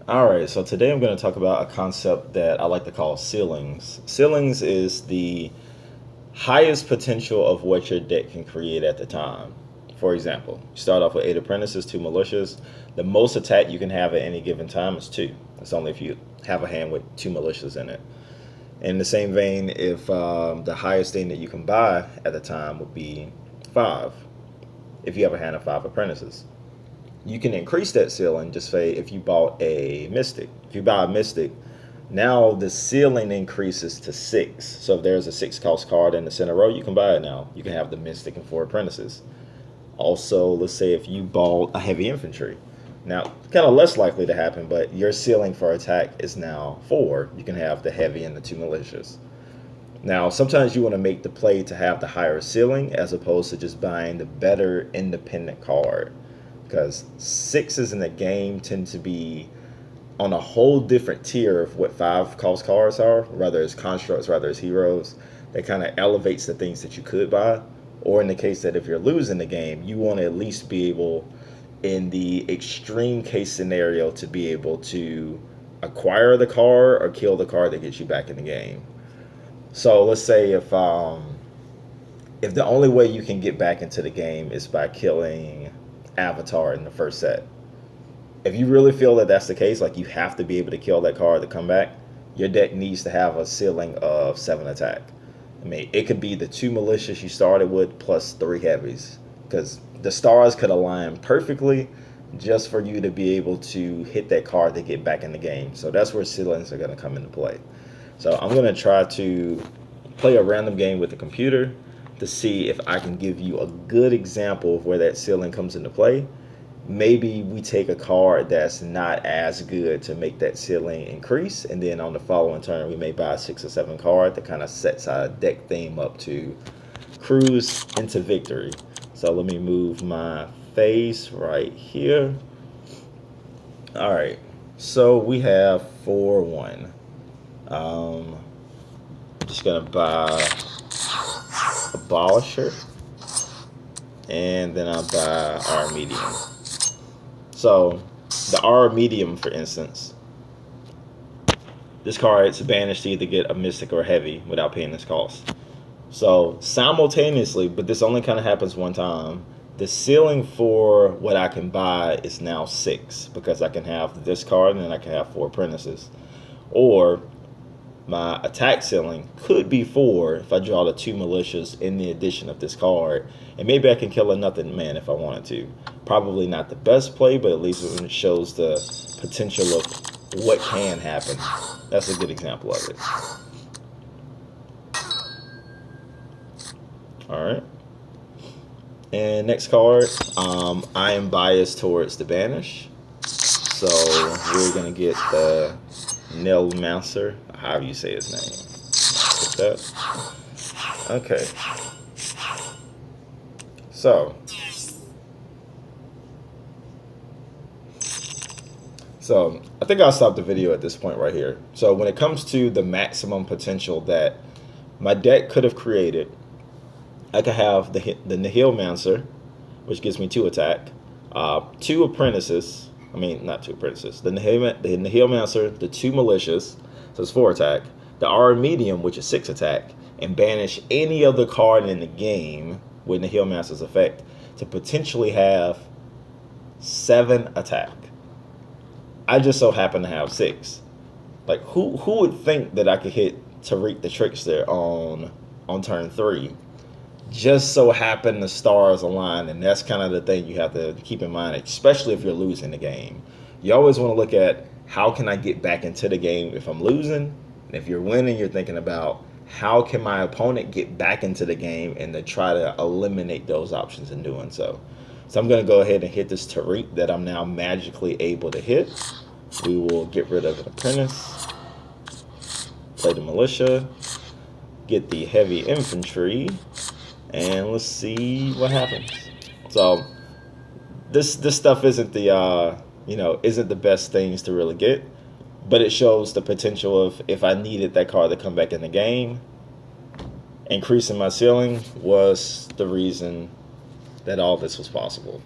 All right, so today I'm going to talk about a concept that I like to call ceilings. Ceilings is the highest potential of what your deck can create at the time. For example, you start off with 8 apprentices, 2 militias. The most attack you can have at any given time is 2. It's only if you have a hand with 2 militias in it. In the same vein, if the highest thing that you can buy at the time would be 5, if you have a hand of 5 apprentices. You can increase that ceiling. Just say if you bought a mystic. If you buy a mystic, now the ceiling increases to 6. So if there's a 6 cost card in the center row, you can buy it now. You can have the mystic and 4 apprentices. Also, let's say if you bought a heavy infantry. Now, kind of less likely to happen, but your ceiling for attack is now 4. You can have the heavy and the 2 militias. Now, sometimes you want to make the play to have the higher ceiling as opposed to just buying the better independent card, because sixes in the game tend to be on a whole different tier of what 5 cost cards are, whether it's constructs, whether it's heroes. That kind of elevates the things that you could buy. Or in the case that if you're losing the game, you want to at least be able, in the extreme case scenario, to be able to acquire the card or kill the card that gets you back in the game. So let's say if the only way you can get back into the game is by killing Avatar in the first set, if you really feel that that's the case, like you have to be able to kill that card to come back, your deck needs to have a ceiling of 7 attack. I mean, it could be the 2 militias you started with plus 3 heavies, because the stars could align perfectly just for you to be able to hit that card to get back in the game. So that's where ceilings are going to come into play. So I'm going to try to play a random game with the computer to see if I can give you a good example of where that ceiling comes into play. Maybe we take a card that's not as good to make that ceiling increase, and then on the following turn we may buy a 6 or 7 card that kind of sets our deck theme up to cruise into victory. So let me move my face right here. All right, so we have 4-1. I'm just gonna buy Abolisher, and then I'll buy our medium. So the R medium, for instance, this card it's banished to either get a mystic or a heavy without paying this cost. So simultaneously, but this only kind of happens one time, the ceiling for what I can buy is now 6, because I can have this card and then I can have 4 apprentices. Or my attack ceiling could be 4 if I draw the 2 militias in the addition of this card, and maybe I can kill a nothing man if I wanted to. Probably not the best play, but at least it shows the potential of what can happen. That's a good example of it. All right. And next card, I am biased towards the banish. So we're going to get the Nell Master, however you say his name. Get that. Okay. So I think I'll stop the video at this point right here. So when it comes to the maximum potential that my deck could have created, I could have the Nihilmancer, which gives me 2 attack, 2 apprentices. I mean, not 2 apprentices. The Nihilmancer, the 2 militias, so it's 4 attack. The R medium, which is 6 attack, and banish any other card in the game with Nihilmancer's effect to potentially have 7 attack. I just so happen to have 6. Like, who would think that I could hit Tariq the Trickster on turn 3? Just so happen the stars align, and that's kind of the thing you have to keep in mind, especially if you're losing the game. You always want to look at how can I get back into the game if I'm losing, and if you're winning, you're thinking about how can my opponent get back into the game, and to try to eliminate those options in doing so. So I'm going to go ahead and hit this Tariq that I'm now magically able to hit. We will get rid of an apprentice, play the militia, get the heavy infantry, and let's see what happens. So this stuff isn't the isn't the best things to really get, but it shows the potential of if I needed that card to come back in the game, increasing my ceiling was the reason that all this was possible.